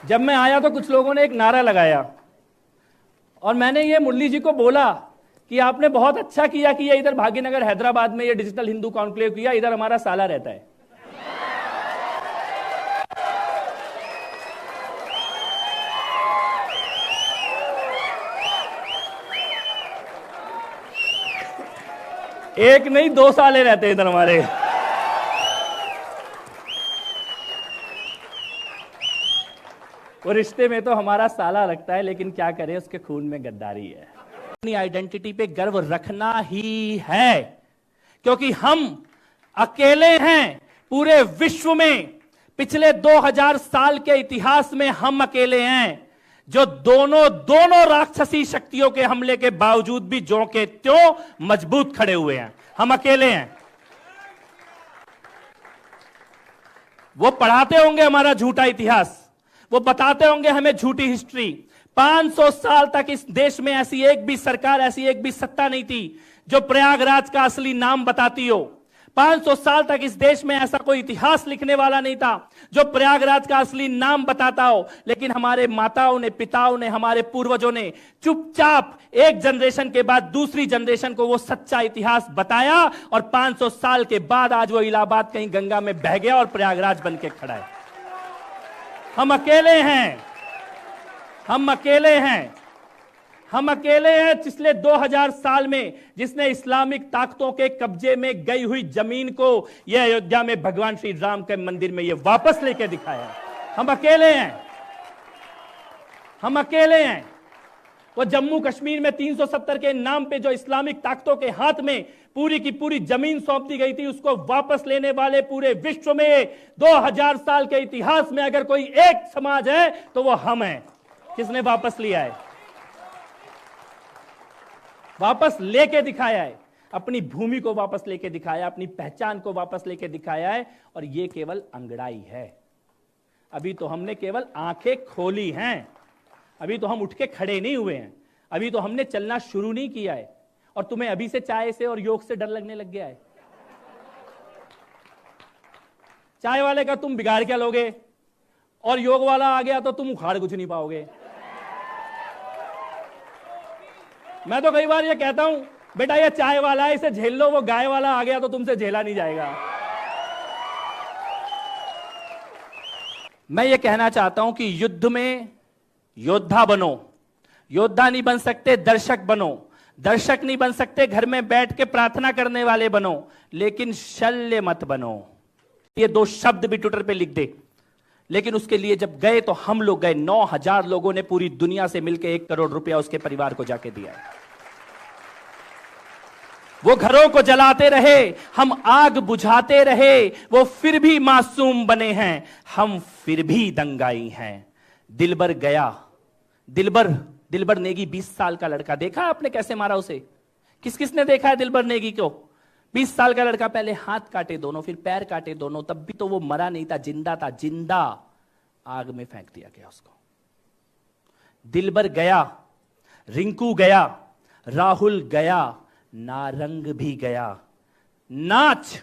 जब मैं आया तो कुछ लोगों ने एक नारा लगाया और मैंने ये मुरली जी को बोला कि आपने बहुत अच्छा किया कि ये इधर भाग्यनगर हैदराबाद में ये डिजिटल हिंदू कॉन्क्लेव किया, इधर हमारा साला रहता है। एक नहीं 2 साले रहते इधर हमारे। वो रिश्ते में तो हमारा साला लगता है, लेकिन क्या करें, उसके खून में गद्दारी है। अपनी आइडेंटिटी पे गर्व रखना ही है, क्योंकि हम अकेले हैं पूरे विश्व में। पिछले 2000 साल के इतिहास में हम अकेले हैं जो दोनों राक्षसी शक्तियों के हमले के बावजूद भी ज्यों के त्यों मजबूत खड़े हुए हैं। हम अकेले हैं। वो पढ़ाते होंगे हमारा झूठा इतिहास, वो बताते होंगे हमें झूठी हिस्ट्री। 500 साल तक इस देश में ऐसी एक भी सरकार, ऐसी एक भी सत्ता नहीं थी जो प्रयागराज का असली नाम बताती हो। 500 साल तक इस देश में ऐसा कोई इतिहास लिखने वाला नहीं था जो प्रयागराज का असली नाम बताता हो। लेकिन हमारे माताओं ने, पिताओं ने, हमारे पूर्वजों ने चुपचाप एक जनरेशन के बाद दूसरी जनरेशन को वो सच्चा इतिहास बताया, और 500 साल के बाद आज वो इलाहाबाद कहीं गंगा में बह गया और प्रयागराज बन के खड़ा है। हम अकेले हैं, हम अकेले हैं, हम अकेले हैं। पिछले 2000 साल में जिसने इस्लामिक ताकतों के कब्जे में गई हुई जमीन को यह अयोध्या में भगवान श्री राम के मंदिर में यह वापस लेके दिखाया। हम अकेले हैं, हम अकेले हैं। वो जम्मू कश्मीर में 370 के नाम पे जो इस्लामिक ताकतों के हाथ में पूरी की पूरी जमीन सौंप दी गई थी, उसको वापस लेने वाले पूरे विश्व में 2000 साल के इतिहास में अगर कोई एक समाज है तो वो हम हैं। किसने वापस लिया है? वापस लेके दिखाया है, अपनी भूमि को वापस लेके दिखाया, अपनी पहचान को वापस लेके दिखाया है। और ये केवल अंगड़ाई है। अभी तो हमने केवल आंखें खोली हैं, अभी तो हम उठ के खड़े नहीं हुए हैं, अभी तो हमने चलना शुरू नहीं किया है। और तुम्हें अभी से चाय से और योग से डर लगने लग गया है। चाय वाले का तुम बिगाड़ क्या लोगे, और योग वाला आ गया तो तुम उखाड़ कुछ नहीं पाओगे। मैं तो कई बार ये कहता हूं, बेटा ये चाय वाला है, इसे झेल लो, वो गाय वाला आ गया तो तुमसे झेला नहीं जाएगा। मैं ये कहना चाहता हूं कि युद्ध में योद्धा बनो। योद्धा नहीं बन सकते, दर्शक बनो। दर्शक नहीं बन सकते, घर में बैठ के प्रार्थना करने वाले बनो, लेकिन शल्य मत बनो। ये 2 शब्द भी ट्विटर पे लिख दे। लेकिन उसके लिए जब गए तो हम लोग गए, 9000 लोगों ने पूरी दुनिया से मिलकर 1 करोड़ रुपया उसके परिवार को जाके दिया है। वो घरों को जलाते रहे, हम आग बुझाते रहे, वो फिर भी मासूम बने हैं, हम फिर भी दंगाई हैं। दिलबर गया, दिलबर नेगी 20 साल का लड़का, देखा आपने कैसे मारा उसे? किस किसने देखा है दिलबर नेगी को? 20 साल का लड़का, पहले हाथ काटे दोनों, फिर पैर काटे दोनों, तब भी तो वो मरा नहीं था, जिंदा था, जिंदा आग में फेंक दिया गया उसको। दिलबर गया, रिंकू गया, राहुल गया, नारंग भी गया। नाच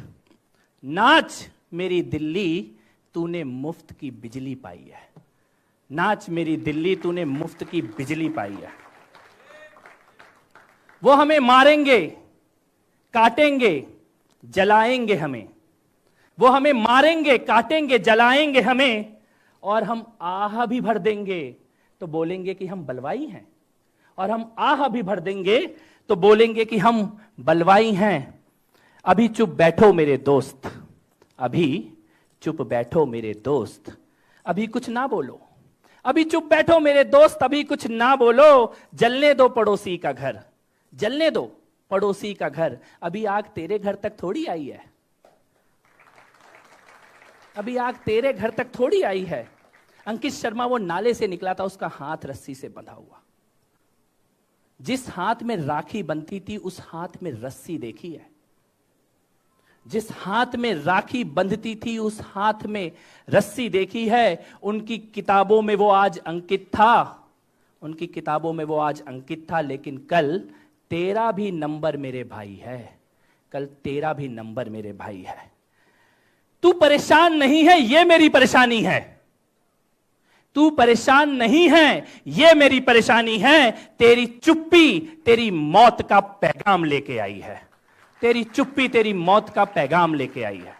नाच मेरी दिल्ली, तूने मुफ्त की बिजली पाई है। नाच मेरी दिल्ली, तूने मुफ्त की बिजली पाई है। वो हमें मारेंगे, काटेंगे, जलाएंगे हमें। वो हमें मारेंगे, काटेंगे, जलाएंगे हमें, और हम आह भी भर देंगे तो बोलेंगे कि हम बलवाई हैं। और हम आह भी भर देंगे तो बोलेंगे कि हम बलवाई हैं। अभी चुप बैठो मेरे दोस्त, अभी चुप बैठो मेरे दोस्त, अभी कुछ ना बोलो। अभी चुप बैठो मेरे दोस्त, अभी कुछ ना बोलो। जलने दो पड़ोसी का घर, जलने दो पड़ोसी का घर। अभी आग तेरे घर तक थोड़ी आई है, अभी आग तेरे घर तक थोड़ी आई है। अंकित शर्मा वो नाले से निकला था, उसका हाथ रस्सी से बंधा हुआ। जिस हाथ में राखी बंधती थी उस हाथ में रस्सी देखी है। जिस हाथ में राखी बंधती थी उस हाथ में रस्सी देखी है। उनकी किताबों में वो आज अंकित था, उनकी किताबों में वो आज अंकित था। लेकिन कल तेरा भी नंबर मेरे भाई है, कल तेरा भी नंबर मेरे भाई है। तू परेशान नहीं है, ये मेरी परेशानी है। तू परेशान नहीं है, ये मेरी परेशानी है। तेरी चुप्पी तेरी मौत का पैगाम लेके आई है। तेरी चुप्पी तेरी मौत का पैगाम लेके आई है।